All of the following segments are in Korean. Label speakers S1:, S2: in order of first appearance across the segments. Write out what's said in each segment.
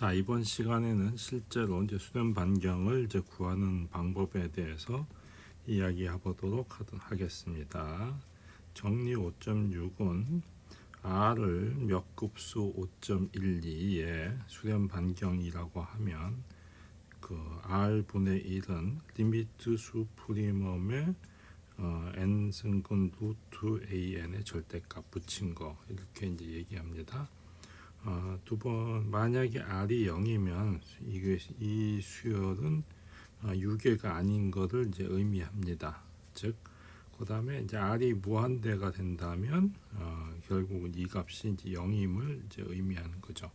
S1: 자, 이번 시간에는 실제로 이제 수렴 반경을 이제 구하는 방법에 대해서 이야기해 보도록 하겠습니다. 정리 5.6은 R을 몇 급수 5.12의 수렴 반경이라고 하면 그 R분의 1은 리미트 수 프리멈의 n승분 루트 an의 절대값 붙인 거 이렇게 이제 얘기합니다. 두 번 만약에 R이 0이면 이 수열은 유계가 아닌 것을 이제 의미합니다. 즉, 그 다음에 이제 R이 무한대가 된다면 결국은 이 값이 이제 0임을 이제 의미하는 거죠.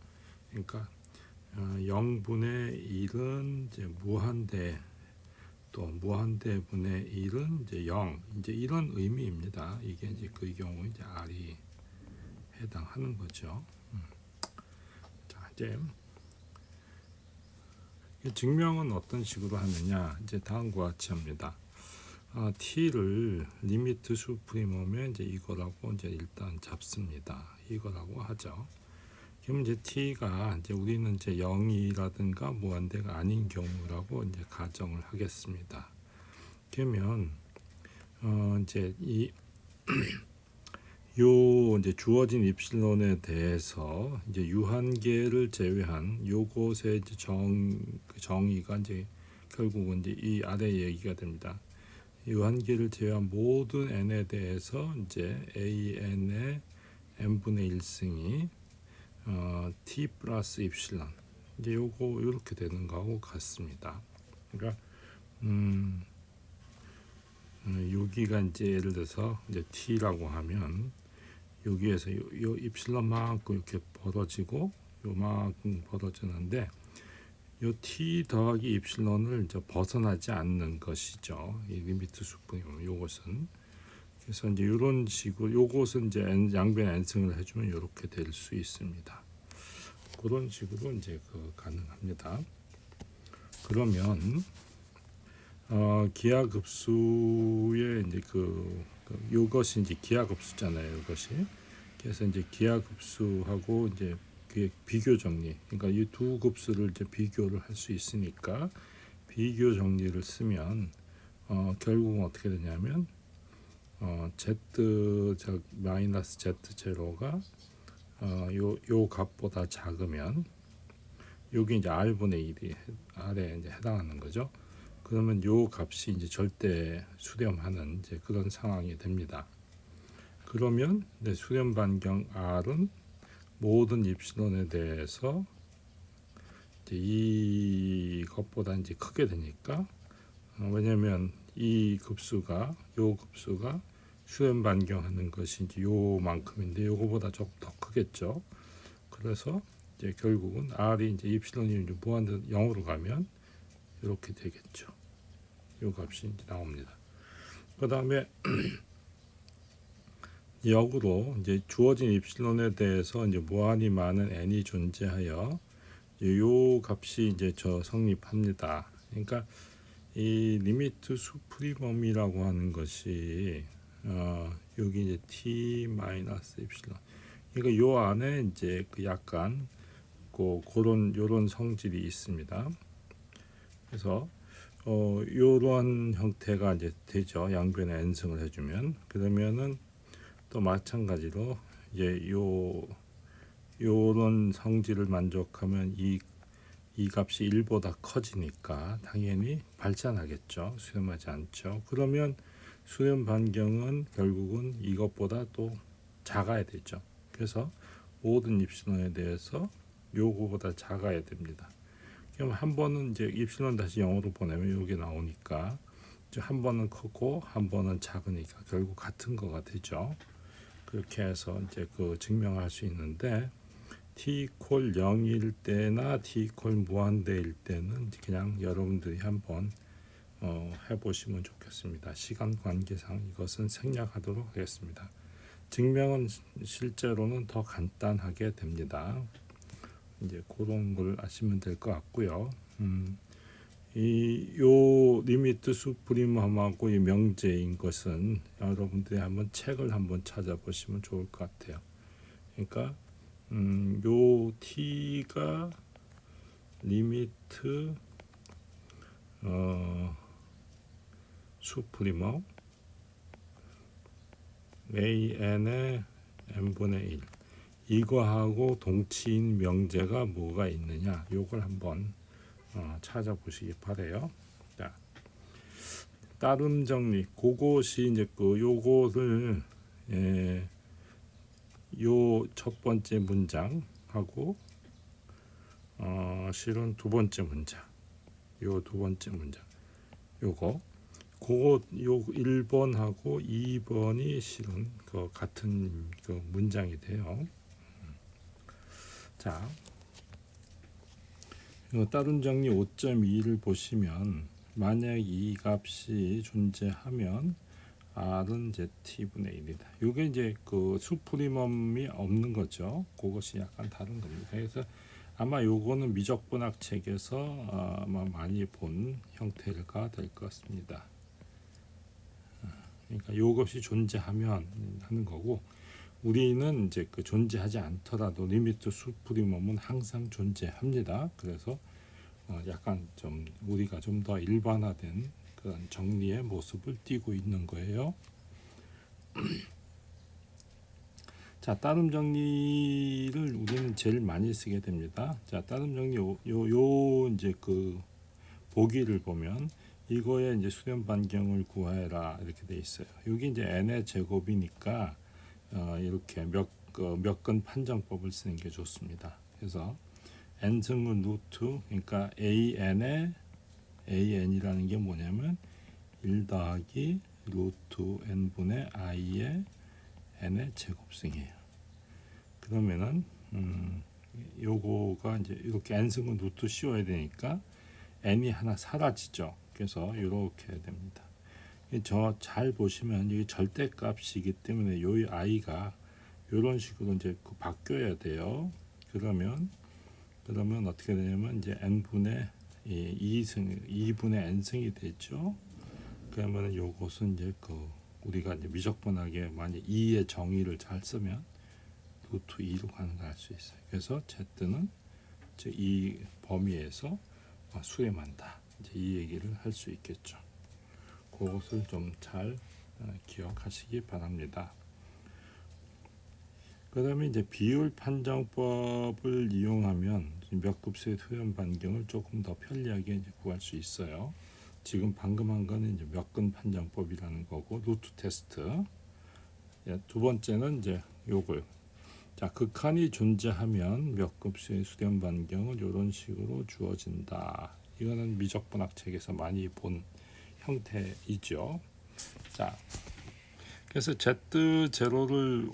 S1: 그러니까 0분의 1은 이제 무한대, 또 무한대 분의 1은 이제 0, 이제 이런 의미입니다. 이게 이제 그 경우 이제 R이 해당하는 거죠. 이제 증명은 어떤 식으로 하느냐, 이제 다음과 같이 합니다. t를 리미트 수프리멈에 이제 이거라고 이제 일단 잡습니다. 이거라고 하죠. 그럼 이제 t가 이제 우리는 이제 0이라든가 무한대가 아닌 경우라고 이제 가정을 하겠습니다. 그러면 이제 이 이제 주어진 입실론에 대해서 이제 유한계를 제외한 요것의 이제 정의가 이제 결국은 이제 이 아래 얘기가 됩니다. 유한계를 제외한 모든 n에 대해서 이제 an의 n분의 1승이 t 플러스 입실론 이제 요거 이렇게 되는 거하고 같습니다. 그러니까 여기가 이제 예를 들어서 이제 t라고 하면 여기에서 요 입실론만큼 이렇게 벌어지고 요만큼 벌어지는데 요 t 더하기 입실론을 이제 벗어나지 않는 것이죠. 이 리미트 수분이면 요것은 그래서 이제 이런 식으로 요것은 이제 양변 n승을 해주면 이렇게 될 수 있습니다. 그런 식으로 이제 가능합니다. 그러면 기하급수의 이제 요것이 이제 기하급수잖아요. 이것이 그래서 이제 기하급수하고 이제 그 비교 정리, 그러니까 이 두 급수를 이제 비교를 할 수 있으니까 비교 정리를 쓰면 결국은 어떻게 되냐면 z 마이너스 z 제로가 요 값보다 작으면 여기 이제 r분의 1이 r에 이제 해당하는 거죠. 그러면 요 값이 이제 절대 수렴하는 이제 그런 상황이 됩니다. 그러면 수렴 반경 R은 모든 입실론에 대해서 이제 이것보다 이제 크게 되니까 왜냐면 이 급수가 요 급수가 수렴 반경하는 것이 이제 요만큼인데 요거보다 조금 더 크겠죠. 그래서 이제 결국은 R이 이제 입실론이 이제 무한대 0으로 가면 이렇게 되겠죠. 요 값이 이제 나옵니다. 그 다음에 역으로 이제 주어진 입실론에 대해서 이제 무한히 많은 n이 존재하여 요 값이 이제 성립합니다. 그러니까 이 리미트 수프리멈이라고 하는 것이 여기 이제 t 마이너스 입실론. 그러니까 요 안에 이제 약간 그런 요런 성질이 있습니다. 그래서 요런 형태가 이제 되죠. 양변에 n승을 해주면 그러면은 또 마찬가지로 이제 요런 성질을 만족하면 이 값이 1보다 커지니까 당연히 발산하겠죠. 수렴하지 않죠. 그러면 수렴 반경은 결국은 이것보다 또 작아야 되죠. 그래서 모든 입실론에 대해서 요거보다 작아야 됩니다. 그럼 한 번은 이제 입실론 다시 0으로 보내면 이게 나오니까 한 번은 크고 한 번은 작으니까 결국 같은 거가 되죠. 그렇게 해서 이제 증명할 수 있는데 t 이퀄 0일 때나 t 이퀄 무한대일 때는 그냥 여러분들이 한번 해보시면 좋겠습니다. 시간 관계상 이것은 생략하도록 하겠습니다. 증명은 실제로는 더 간단하게 됩니다. 이제 그런 걸 아시면 될 것 같고요. 요 리미트 수프리멈하고 이 명제인 것은 여러분들이 한번 책을 한번 찾아보시면 좋을 것 같아요. 그러니까 요 t가 리미트 수프리머 AN의 n분의 1 이거하고 동치인 명제가 뭐가 있느냐 요걸 한번 찾아보시기 바래요. 자, 따름 정리 그것이 이제 요것을 요 첫 번째 문장하고 실은 두 번째 문장 요 두 번째 문장 요거 그거 요 1번하고 2번이 실은 그 같은 그 문장이 돼요. 자, 따른 정리 5.2를 보시면 만약 이 값이 존재하면 R은 Z분의 1이다. 이게 이제 그 수프리멈이 없는 거죠. 그것이 약간 다른 겁니다. 그래서 아마 요거는 미적분학 책에서 아마 많이 본 형태가 될 것 같습니다. 그러니까 이것이 존재하면 하는 거고 우리는 이제 그 존재하지 않더라도 리미트 수프리멈은 항상 존재합니다. 그래서 약간 좀 우리가 좀 더 일반화된 그런 정리의 모습을 띠고 있는 거예요. 자, 따름 정리를 우리는 제일 많이 쓰게 됩니다. 자, 따름 정리 요 이제 그 보기를 보면 이거에 이제 수렴 반경을 구하라 이렇게 돼 있어요. 여기 이제 n의 제곱이니까 이렇게 몇 근 판정법을 쓰는 게 좋습니다. 그래서 n승은 루트 그러니까 an이라는 게 뭐냐면 1 더하기 루트 n분의 i의 n의 제곱승이에요. 그러면은 요거가 이제 이렇게 n승은 루트 씌워야 되니까 n이 하나 사라지죠. 그래서 이렇게 됩니다. 저 잘 보시면 이게 절대값이기 때문에 요 i가 이런 식으로 이제 바뀌어야 돼요. 그러면 어떻게 되냐면 이제 n분의 2분의 n승이 되죠. 그러면 요것은 이제 우리가 이제 미적분하게 만약 2의 정의를 잘 쓰면 루트 2로 가는 걸 알 수 있어요. 그래서 z는 이제 이 범위에서 수렴한다. 이제 이 얘기를 할 수 있겠죠. 그것을 좀 잘 기억하시기 바랍니다. 그다음에 이제 비율 판정법을 이용하면 몇 급수의 수렴 반경을 조금 더 편리하게 이제 구할 수 있어요. 지금 방금 한 거는 이제 몇 근 판정법이라는 거고 루트 테스트. 두 번째는 이제 요걸. 자, 극한이 존재하면 몇 급수의 수렴 반경은 이런 식으로 주어진다. 이거는 미적분학 책에서 많이 본 형태이죠. 자, 그래서 Z0를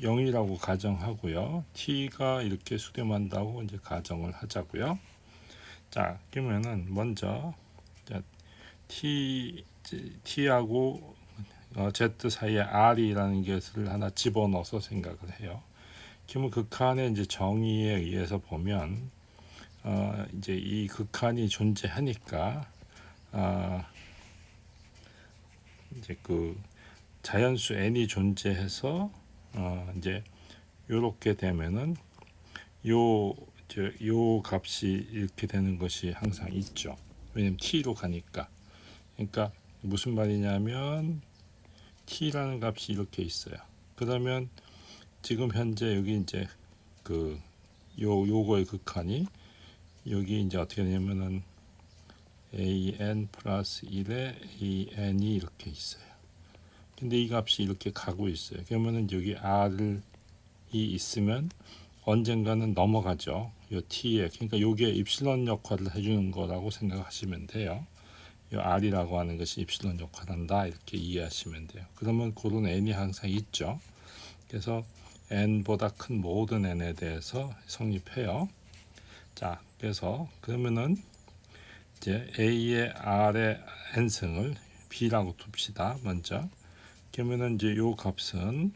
S1: 0이라고 가정하고요. T가 이렇게 수렴한다고 이제 가정을 하자고요. 자, 그러면은 먼저 T하고 Z 사이에 R이라는 것을 하나 집어넣어서 생각을 해요. 그러면 극한의 이제 정의에 의해서 보면 이제 이 극한이 존재하니까 이제 그 자연수 n이 존재해서 이제 요렇게 되면은 요 값이 이렇게 되는 것이 항상 있죠. 왜냐면 t로 가니까. 그러니까 무슨 말이냐면 t라는 값이 이렇게 있어요. 그러면 지금 현재 여기 이제 요거의 극한이 여기 이제 어떻게 되냐면은 an 플러스 1에 an이 이렇게 있어요. 근데 이 값이 이렇게 가고 있어요. 그러면은 여기 r이 있으면 언젠가는 넘어가죠. 요 t에. 그러니까 요게 입실론 역할을 해주는 거라고 생각하시면 돼요. 요 r이라고 하는 것이 입실론 역할한다 이렇게 이해하시면 돼요. 그러면 그런 n이 항상 있죠. 그래서 n보다 큰 모든 n에 대해서 성립해요. 자, 그래서 그러면은 이제 a의 r의 n승을 b라고 둡시다. 먼저. 그러면은 이제 요 값은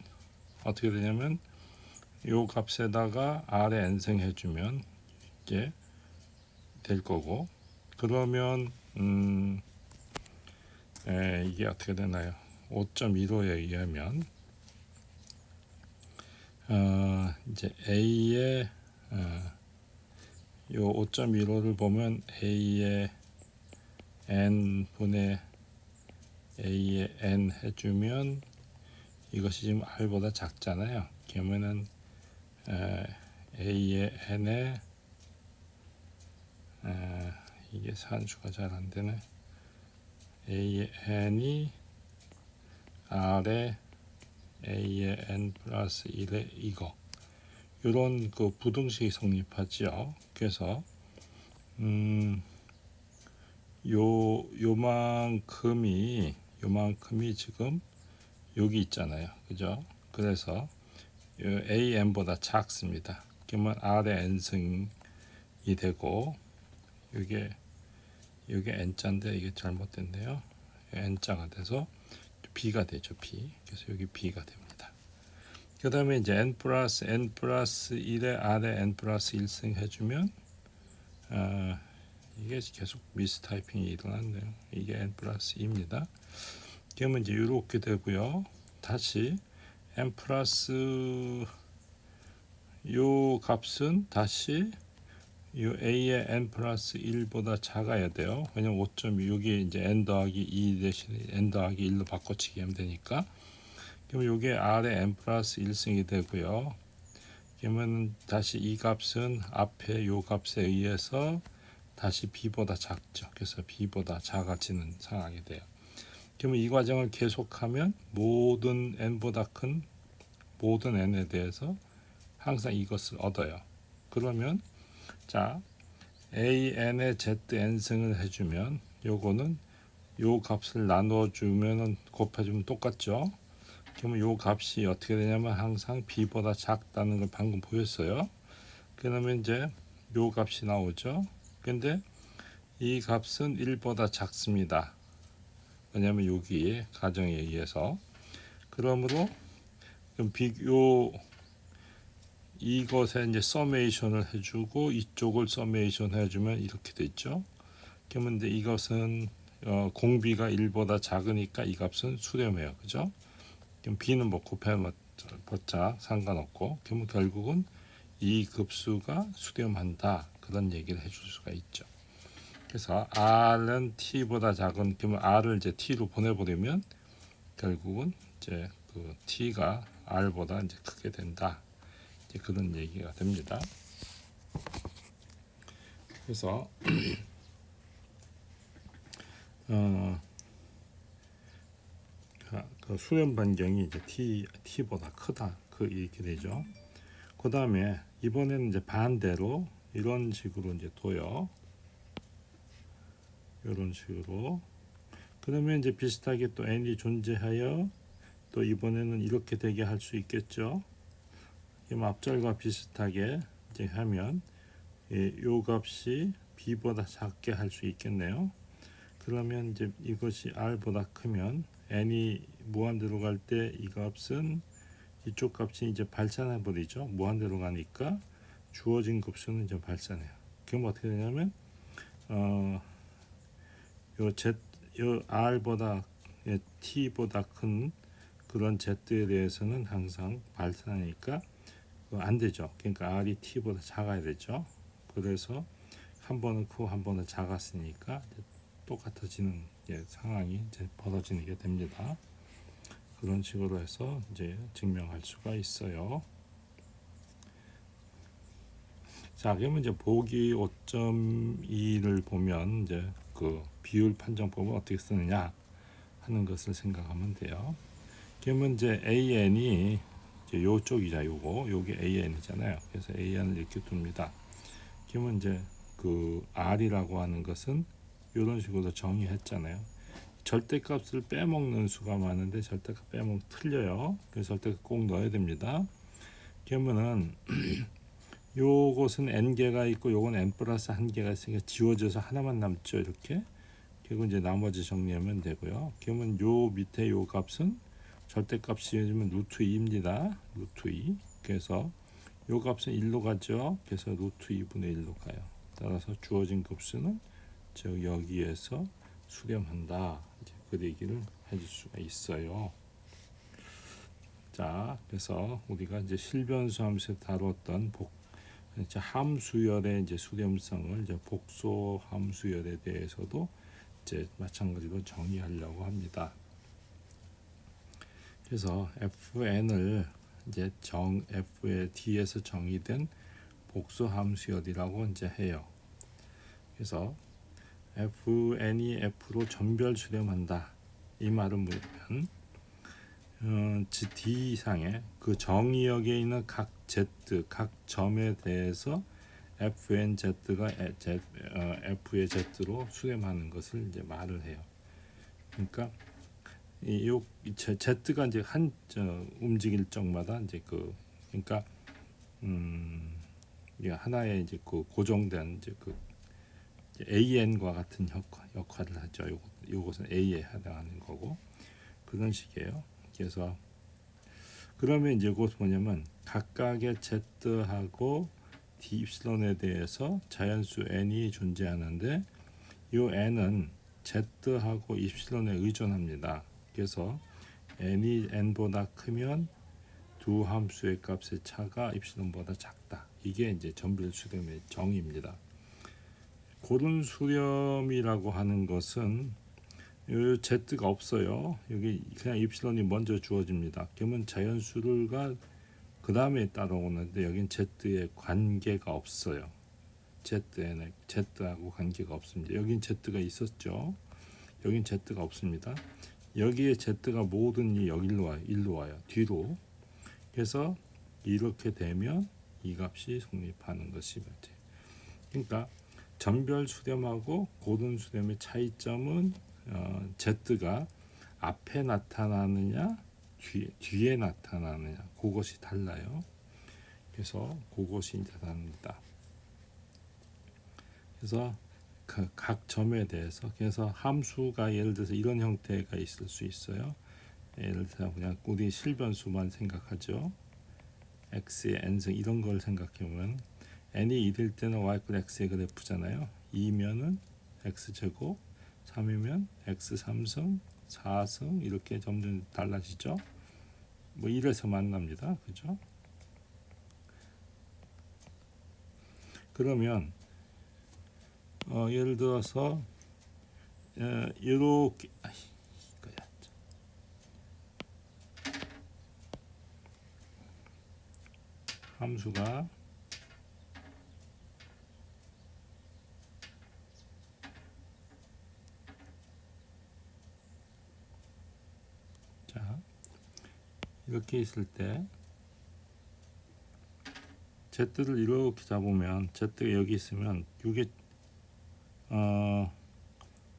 S1: 어떻게 되냐면 요 값에다가 r의 n승 해주면 이게 될 거고 그러면 이게 어떻게 되나요? 5.15에 의하면 이제 a의 요 5.15를 보면 a의 n 분의 a의 n 해주면 이것이 지금 r보다 작잖아요. 그러면은 a의 n에 이게 산수가 잘 안 되네. a의 n이 r의 a의 n 플러스 1의 이거 이런 그 부등식이 성립하죠. 그래서 요만큼이 지금 여기 있잖아요. 그죠? 그래서 AN보다 작습니다. 그러면 R의 N승이 되고 이게 N자인데 이게 잘못됐네요. N자가 돼서 B가 되죠. B. 그래서 여기 B가 됩니다. 그 다음에 이제 N 플러스 1에 R의 N 플러스 1승 해주면 이게 계속 미스타이핑이 일어났네요. 이게 N 플러스 2입니다. 그러면 이제 이렇게 되고요. 다시 n 플러스 요 값은 다시 요 a의 n 플러스 1보다 작아야 돼요. 왜냐면 5.2 여기 이제 n 더하기 2 대신에 n 더하기 1로 바꿔치기 하면 되니까. 그러면 요게 r의 n 플러스 1승이 되고요. 그러면 다시 이 값은 앞에 요 값에 의해서 다시 b보다 작죠. 그래서 b보다 작아지는 상황이 돼요. 그러면 이 과정을 계속하면 모든 n보다 큰 모든 n에 대해서 항상 이것을 얻어요. 그러면 자 an의 zn승을 해주면 요거는 요 값을 나눠주면 곱해주면 똑같죠. 그러면 요 값이 어떻게 되냐면 항상 b보다 작다는 걸 방금 보였어요. 그러면 이제 요 값이 나오죠. 근데 이 값은 1보다 작습니다. 왜냐하면 여기 가정에 의해서. 그러므로 요 이것에 이제 서메이션을 해주고 이쪽을 서메이션 해주면 이렇게 됐죠. 그러면 이제 이것은 공비가 1보다 작으니까 이 값은 수렴해요. 그죠? 그럼 b는 뭐 곱해봤자 상관없고 그러면 결국은 이 급수가 수렴한다. 그런 얘기를 해줄 수가 있죠. 그래서 r은 t보다 작은 그러면 r을 이제 t로 보내버리면 결국은 이제 그 t가 r보다 이제 크게 된다. 이제 그런 얘기가 됩니다. 그래서 그 수렴 반경이 이제 t보다 크다. 이렇게 되죠. 그 다음에 이번에는 이제 반대로 이런 식으로 이제 둬요. 이런 식으로. 그러면 이제 비슷하게 또 n이 존재하여 또 이번에는 이렇게 되게 할 수 있겠죠. 앞절과 비슷하게 이제 하면 요 값이 b보다 작게 할 수 있겠네요. 그러면 이제 이것이 r보다 크면 n이 무한대로 갈 때 이 값은 이쪽 값이 이제 발산해 버리죠. 무한대로 가니까 주어진 급수는 이제 발산해요. 그럼 어떻게 되냐면 요 r보다 t보다 큰 그런 z에 대해서는 항상 발산하니까 안 되죠. 그러니까 r이 t보다 작아야 되죠. 그래서 한 번은 크고 한 번은 작았으니까 똑같아지는 상황이 이제 벌어지는 게 됩니다. 그런 식으로 해서 이제 증명할 수가 있어요. 자, 그러면 이제 보기 5.2를 보면 이제 그 비율 판정법을 어떻게 쓰느냐 하는 것을 생각하면 돼요. 그러면 이제 AN이 이제 요쪽이자 요게 AN이잖아요. 그래서 AN을 이렇게 둡니다. 그러면 이제 그 R이라고 하는 것은 이런 식으로 정의했잖아요. 절대값을 빼먹는 수가 많은데 절대값 빼먹으면 틀려요. 그래서 절대값 꼭 넣어야 됩니다. 그러면은 요것은 n개가 있고 요건 n 플러스 1개가 있으니까 지워져서 하나만 남죠. 이렇게. 그리고 이제 나머지 정리하면 되고요. 그러면 요 밑에 요 값은 절대값이 루트 2입니다. 루트 2. 그래서 요 값은 1로 가죠. 그래서 루트 2분의 1로 가요. 따라서 주어진 급수는 즉 여기에서 수렴한다. 이제 그 얘기를 해줄 수가 있어요. 자, 그래서 우리가 이제 실변수 함수에 다루었던 이제 함수열의 이제 수렴성을 이제 복소 함수열에 대해서도 이제 마찬가지로 정의하려고 합니다. 그래서 fn을 이제 f의 d에서 정의된 복소 함수열이라고 이제 해요. 그래서 fn이 f로 전별 수렴한다. 이 말은 뭐냐면 d 이상의 그 정의역에 있는 각 z, 각 점에 대해서 fnz가 f의 z로 수렴하는 것을 이제 말을 해요. 그러니까 이 z가 이제 한 움직일 적마다 이제 그러니까 이게 하나의 이제 그 고정된 이제 그 AN과 같은 역할을 하죠. 요것은 A에 해당하는 거고 그런 식이에요. 그래서 그러면 이제 이것 뭐냐면 각각의 z하고 d 입실론에 대해서 자연수 n이 존재하는데 이 n은 z하고 입실론에 의존합니다. 그래서 n이 n보다 크면 두 함수의 값의 차가 입실론보다 작다. 이게 이제 전별 수렴의 정의입니다. 고른 수렴이라고 하는 것은 z가 없어요. 여기 그냥 입실론이 먼저 주어집니다. 그러면 자연수가 그 다음에 따라오는데 여긴 z의 관계가 없어요. z하고 관계가 없습니다. 여긴 z가 있었죠. 여긴 z가 없습니다. 여기에 z가 모든 일로 와요. 뒤로. 그래서 이렇게 되면 이 값이 성립하는 것이 맞아요. 그러니까 전별 수렴하고 고른 수렴의 차이점은 z가 앞에 나타나느냐 뒤에 나타나느냐 그것이 달라요. 그래서 그것이 이제 다릅니다. 그래서 각 점에 대해서 그래서 함수가 예를 들어서 이런 형태가 있을 수 있어요. 예를 들어 그냥 우리 실변수만 생각하죠. x의 n승 이런 걸 생각해보면 n이 1일 때는 y권 x의 그래프잖아요. 2면은 x제곱, 3이면 x 3승, 4승 이렇게 점점 달라지죠. 뭐 1에서 만납니다. 그죠? 그러면 예를 들어서 이렇게 함수가 자 이렇게 있을 때 z를 이렇게 잡으면 z가 여기 있으면 이게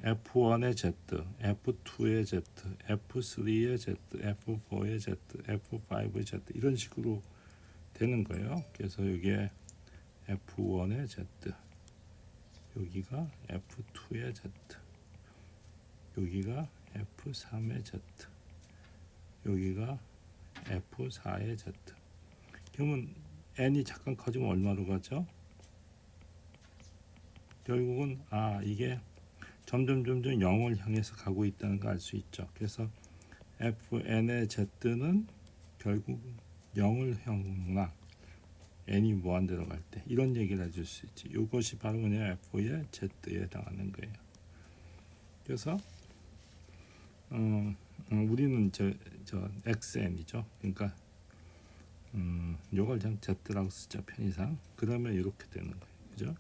S1: F1의 Z, F2의 Z, F3의 Z, F4의 Z, F5의 Z 이런 식으로 되는 거예요. 그래서 여기에 F1의 Z, 여기가 F2의 Z, 여기가 F3의 Z, 여기가 F4의 Z. 그러면 n이 잠깐 커지면 얼마로 가죠? 결국은 이게 점점 0을 향해서 가고 있다는 걸 알 수 있죠. 그래서 fn의 z는 결국 0을 향하구나. n이 무한대로 갈 때 이런 얘기를 해줄 수 있지. 이것이 바로 그냥 f의 z에 해당하는 거예요. 그래서 우리는 저 xn이죠. 그러니까 이걸 그냥 z라고 쓰죠. 편의상. 그러면 이렇게 되는 거예요. 그죠?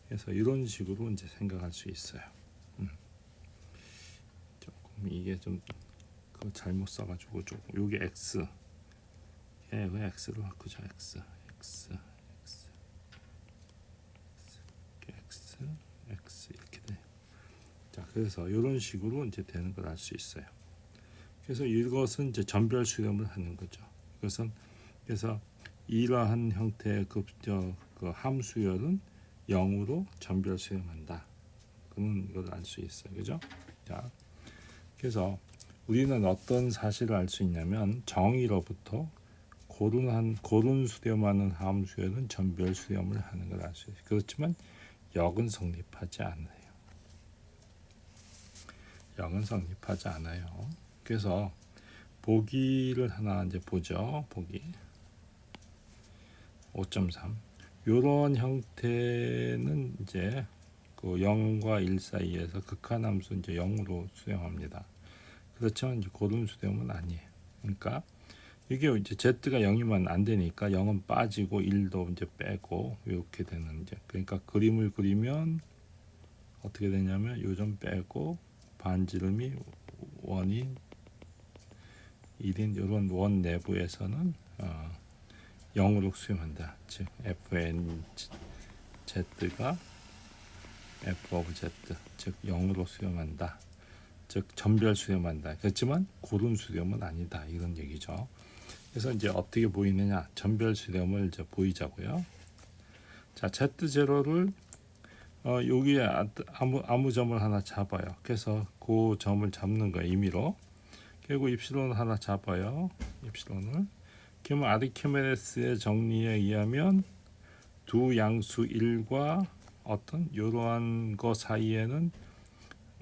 S1: 그래서 이런 식으로 이제 생각할 수 있어요. 조금 이게 좀 그거 잘못 써가지고 조금 여기 x, 왜 x로 바꾸죠? x 이렇게 돼. 자, 그래서 이런 식으로 이제 되는 걸 알 수 있어요. 그래서 이것은 이제 전별 수렴을 하는 거죠. 그래서 이러한 형태의 그 함수열은 0으로 전별 수렴한다. 그러면 이걸 알 수 있어요. 그죠? 자, 그래서 우리는 어떤 사실을 알 수 있냐면 정의로부터 고른 수렴하는 함수열은 전별 수렴을 하는 걸 알 수 있어요. 그렇지만 역은 성립하지 않아요. 역은 성립하지 않아요. 그래서 보기를 하나 이제 보죠. 보기 5.3. 요런 형태는 이제 그 0과 1 사이에서 극한함수 이제 0으로 수렴합니다. 그렇지만 이제 고른 수렴은 아니에요. 그러니까 이게 이제 z가 0이면 안 되니까 0은 빠지고 1도 이제 빼고 이렇게 되는 이제 그러니까 그림을 그리면 어떻게 되냐면 요점 빼고 반지름이 원인 1인 이런 원 내부에서는 0으로 수렴한다. 즉 fn z가 f of z 즉 0으로 수렴한다. 즉 전별 수렴한다. 그렇지만 고른 수렴은 아니다. 이런 얘기죠. 그래서 이제 어떻게 보이느냐? 전별 수렴을 이제 보이자고요. 자, z0를 여기에 아무 점을 하나 잡아요. 그래서 그 점을 잡는 거예요. 임의로. 그리고 입실론을 하나 잡아요. 입실론을. 그러면 아르키메데스의 정리에 의하면 두 양수 1과 어떤 이러한 거 사이에는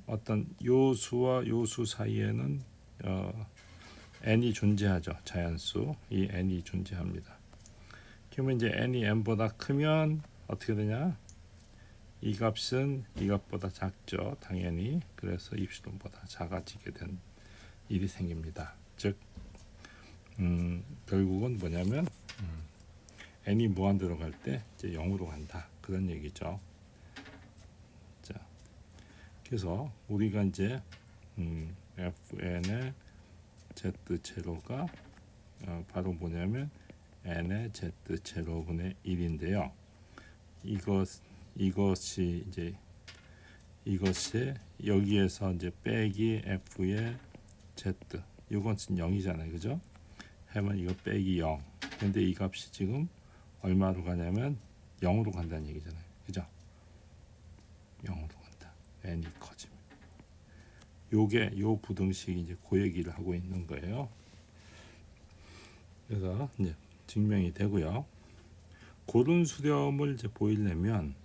S1: 어떤 요수와 요수 사이에는 n이 존재하죠. 자연수 이 n이 존재합니다. 그러면 이제 n이 n보다 크면 어떻게 되냐? 이 값은 이 값보다 작죠. 당연히. 그래서 입실론보다 작아지게 된 일이 생깁니다. 즉 결국은 뭐냐면 n이 무한 들어갈 때 이제 0으로 간다. 그런 얘기죠. 자, 그래서 우리가 이제 fn의 z0가 바로 뭐냐면 n의 z0분의 1인데요. 이것이 이제 이것이 여기에서 이제 빼기 f의 z 이건 0이잖아요. 그죠? 하면 이거 빼기 0. 근데 이 값이 지금 얼마로 가냐면 0으로 간다는 얘기잖아요. 그죠? 0으로 간다. n이 커지면. 요 부등식이 이제 그 얘기를 하고 있는 거예요. 그래서 이제 증명이 되고요. 고른 수렴을 이제 보이려면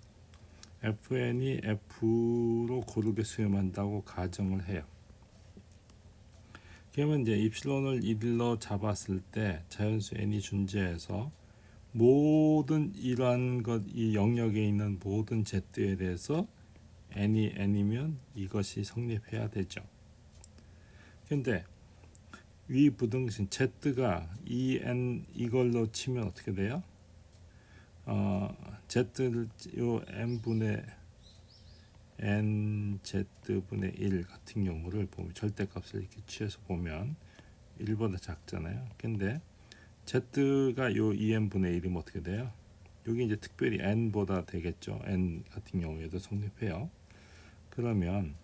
S1: fn이 f로 고르게 수렴한다고 가정을 해요. 그러면 이제 입실론을 1로 잡았을 때 자연수 n이 존재해서 모든 이러한 것, 이 영역에 있는 모든 z에 대해서 n이 n이면 이것이 성립해야 되죠. 근데 위 부등식 z가 en 이걸로 치면 어떻게 돼요? z를 요 n분의 nz분의 1 같은 경우를 보면 절대값을 이렇게 취해서 보면 1보다 작잖아요. 근데 z가 요 2n분의 1이면 어떻게 돼요? 여기 이제 특별히 n보다 되겠죠. n 같은 경우에도 성립해요. 그러면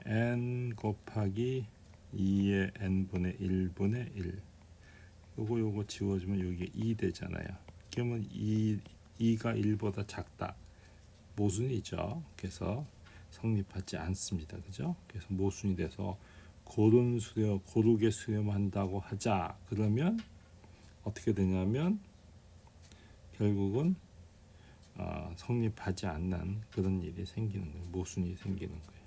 S1: n 곱하기 2의 n분의 1분의 1 요거 지워주면 여기 2 되잖아요. 그러면 2가 1보다 작다. 모순이죠. 그래서 성립하지 않습니다. 그죠? 그래서 모순이 돼서 고르게 수렴한다고 하자. 그러면 어떻게 되냐면 결국은 성립하지 않는 그런 일이 생기는 거예요. 모순이 생기는 거예요.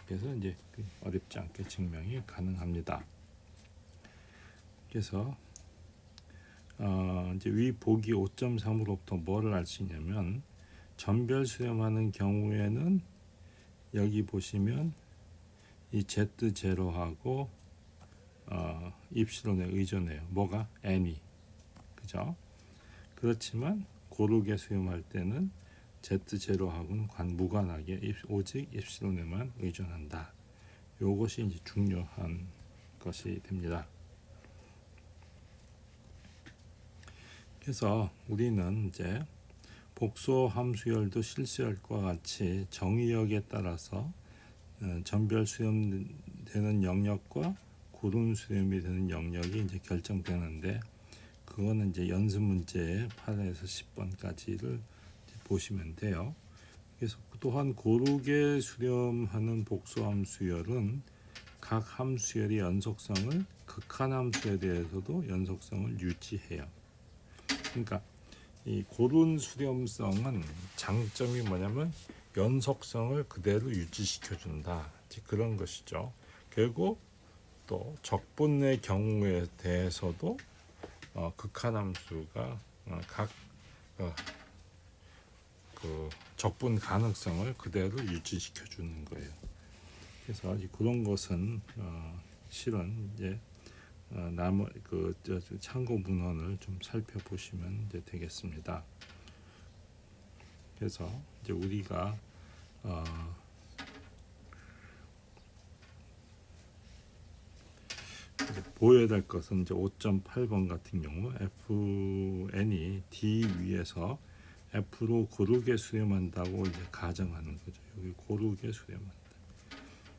S1: 그래서 이제 어렵지 않게 증명이 가능합니다. 그래서 이제 위 보기 5.3으로부터 뭐를 알 수 있냐면 전별 수렴하는 경우에는 여기 보시면 이 z0하고 입실론에 의존해요. 뭐가? n이. 그죠? 그렇지만 고르게 수렴할 때는 z0하고는 무관하게 오직 입실론에만 의존한다. 이것이 이제 중요한 것이 됩니다. 그래서 우리는 이제 복소 함수열도 실수열과 같이 정의역에 따라서 전별 수렴되는 영역과 고른 수렴이 되는 영역이 이제 결정되는데 그거는 이제 연습 문제의 8에서 10번까지를 보시면 돼요. 그래서 또한 고르게 수렴하는 복소 함수열은 각 함수열의 연속성을 극한 함수에 대해서도 연속성을 유지해요. 그러니까 이 고른 수렴성은 장점이 뭐냐면 연속성을 그대로 유지시켜 준다. 그런 것이죠. 그리고 또 적분의 경우에 대해서도 극한 함수가 각 그 적분 가능성을 그대로 유지시켜 주는 거예요. 그래서 그런 것은 실은 이제 나머 참고 문헌을 좀 살펴보시면 이제 되겠습니다. 그래서 이제 우리가 이제 보여야 될 것은 이제 5.8번 같은 경우 fn이 d 위에서 f로 고르게 수렴한다고 이제 가정하는 거죠. 여기 고르게 수렴한다.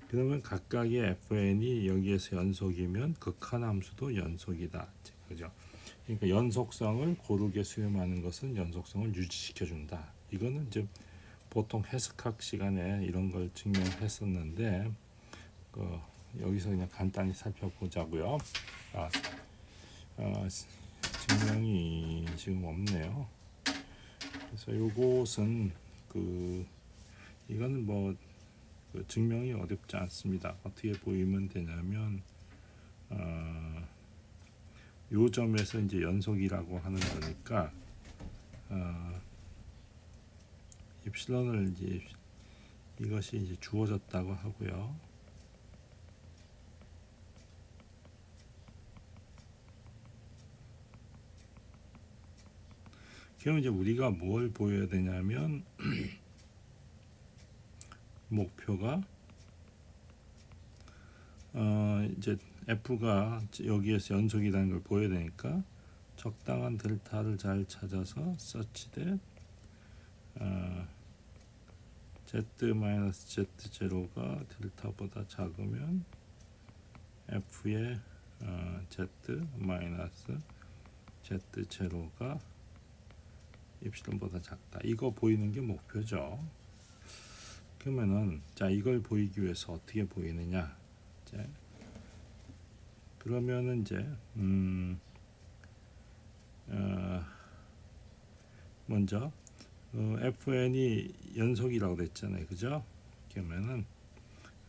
S1: 그러면 각각의 fn이 여기에서 연속이면 극한함수도 연속이다. 그죠? 그러니까 연속성을 고르게 수렴하는 것은 연속성을 유지시켜 준다. 이거는 이제 보통 해석학 시간에 이런 걸 증명했었는데 여기서 그냥 간단히 살펴보자고요. 증명이 지금 없네요. 그래서 요것은 이거는 증명이 어렵지 않습니다. 어떻게 보이면 되냐면 요 점에서 이제 연속이라고 하는 거니까 입실론을 이제 이것이 이제 주어졌다고 하고요. 그럼 이제 우리가 뭘 보여야 되냐면 목표가 이제 F가 여기에서 연속이라는 걸 보여야 되니까 적당한 델타를 잘 찾아서 such that Z-Z0가 델타보다 작으면 F의 Z-Z0가 입실론보다 작다. 이거 보이는 게 목표죠. 그러면은 자 이걸 보이기 위해서 어떻게 보이느냐? 자, 그러면은 이제 먼저 fn이 연속이라고 됐잖아요, 그죠? 그러면은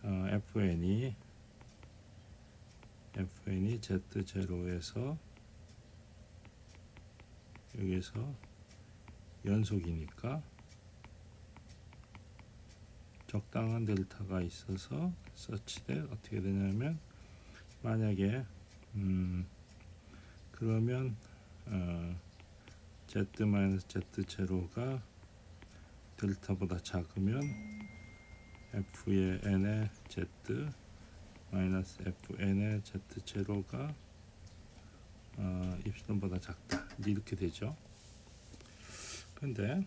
S1: fn이 Z0에서 여기서 연속이니까 적당한 델타가 있어서 such that 어떻게 되냐면 만약에 그러면 Z-Z0가 델타보다 작으면 F의 n의 Z Fn의 Z0가 입실론보다 작다. 이렇게 되죠. 근데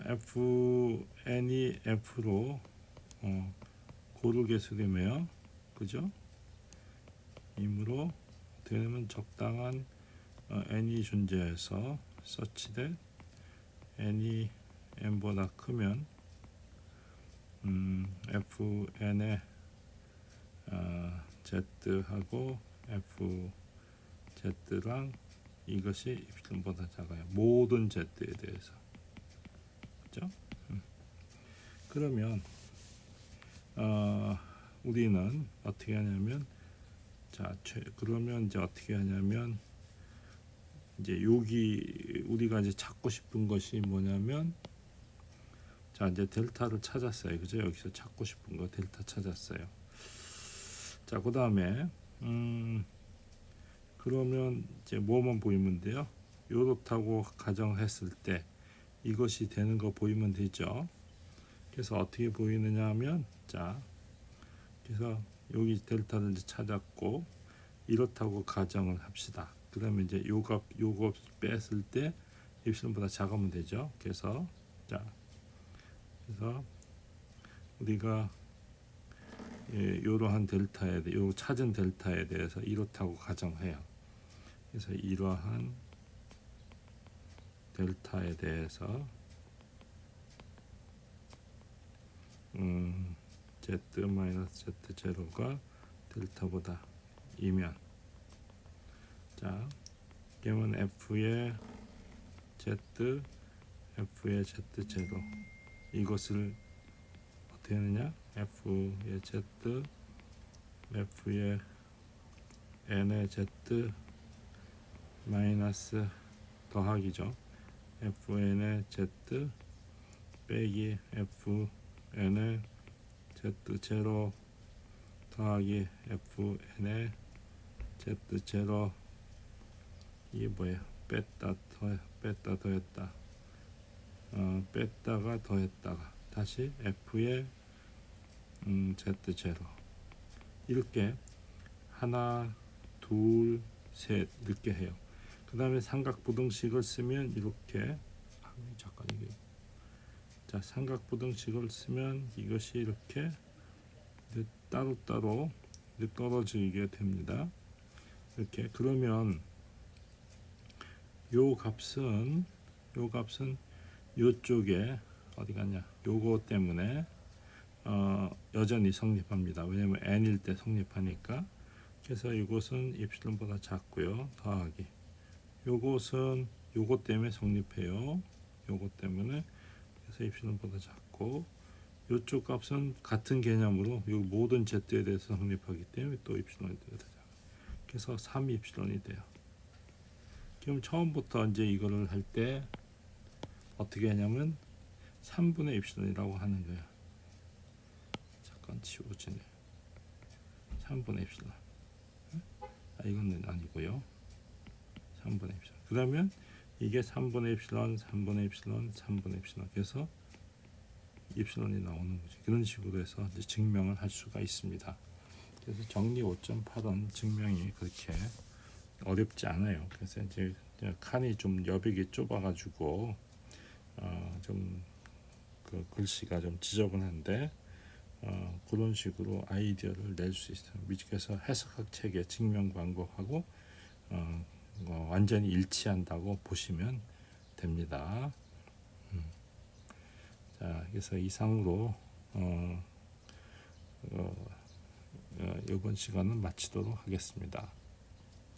S1: Fn이 F로 고르게 수렴해요. 그죠? 이므로 어떻게 되면 적당한 n이 존재해서 such that n이 n보다 크면 fn의 z하고 fz랑 이것이 입실론보다 작아요. 모든 z에 대해서. 그죠? 그러면 우리는 어떻게 하냐면 그러면 이제 어떻게 하냐면 이제 여기 우리가 이제 찾고 싶은 것이 뭐냐면 자 이제 델타를 찾았어요. 그죠? 여기서 찾고 싶은 거 델타 찾았어요. 자 그다음에 그러면 이제 뭐만 보이면 돼요? 요렇다고 가정했을 때 이것이 되는 거 보이면 되죠. 그래서 어떻게 보이느냐 하면 자 그래서 여기 델타를 이제 찾았고 이렇다고 가정을 합시다. 그러면 이제 요거 뺐을 때 입실론보다 작으면 되죠. 그래서 그래서 우리가 이러한 델타에 요 찾은 델타에 대해서 이렇다고 가정해요. 그래서 이러한 델타에 대해서 Z-Z0가 델타보다 이면 자 그러면 F의 Z F의 Z0 이것을 어떻게 하느냐 F의 Z F의 N의 Z 마이너스 더하기죠. fn의 z 빼기 fn의 z0 더하기 fn의 z0 이게 뭐예요? 뺐다 더했다 뺐다가 더했다가 다시 f의 z0 이렇게 하나 둘 셋 이렇게 해요. 그 다음에 삼각부등식을 쓰면 이렇게 잠깐 이게 자 삼각부등식을 쓰면 이것이 이렇게 따로따로 떨어지게 됩니다. 이렇게 그러면 요 값은 요쪽에 어디 갔냐 요거 때문에 여전히 성립합니다. 왜냐면 n일 때 성립하니까. 그래서 이것은 입실론보다 작고요. 더하기 요것은 요것 때문에 성립해요. 요것 때문에 그래서 입실론보다 작고 요쪽 값은 같은 개념으로 요 모든 z에 대해서 성립하기 때문에 또 입실론이 되죠. 그래서 3 입실론이 돼요. 그럼 처음부터 이제 이거를 할 때 어떻게 하냐면 3분의 입실론이라고 하는 거예요. 잠깐 지워지네. 3분의 입실론. 이건 아니고요. 3분의 입실론. 그러면 이게 3분의 입실론, 3분의 입실론, 3분의 입실론. 그래서 입실론이 나오는 거죠. 그런 식으로 해서 이제 증명을 할 수가 있습니다. 그래서 정리 5.8은 증명이 그렇게 어렵지 않아요. 그래서 이제 칸이 좀 여백이 좁아가지고 좀 그 글씨가 좀 지저분한데 그런 식으로 아이디어를 낼 수 있어요. 그래서 해석학 책의 증명 방법하고 완전히 일치한다고 보시면 됩니다. 자, 그래서 이상으로 이번 시간은 마치도록 하겠습니다.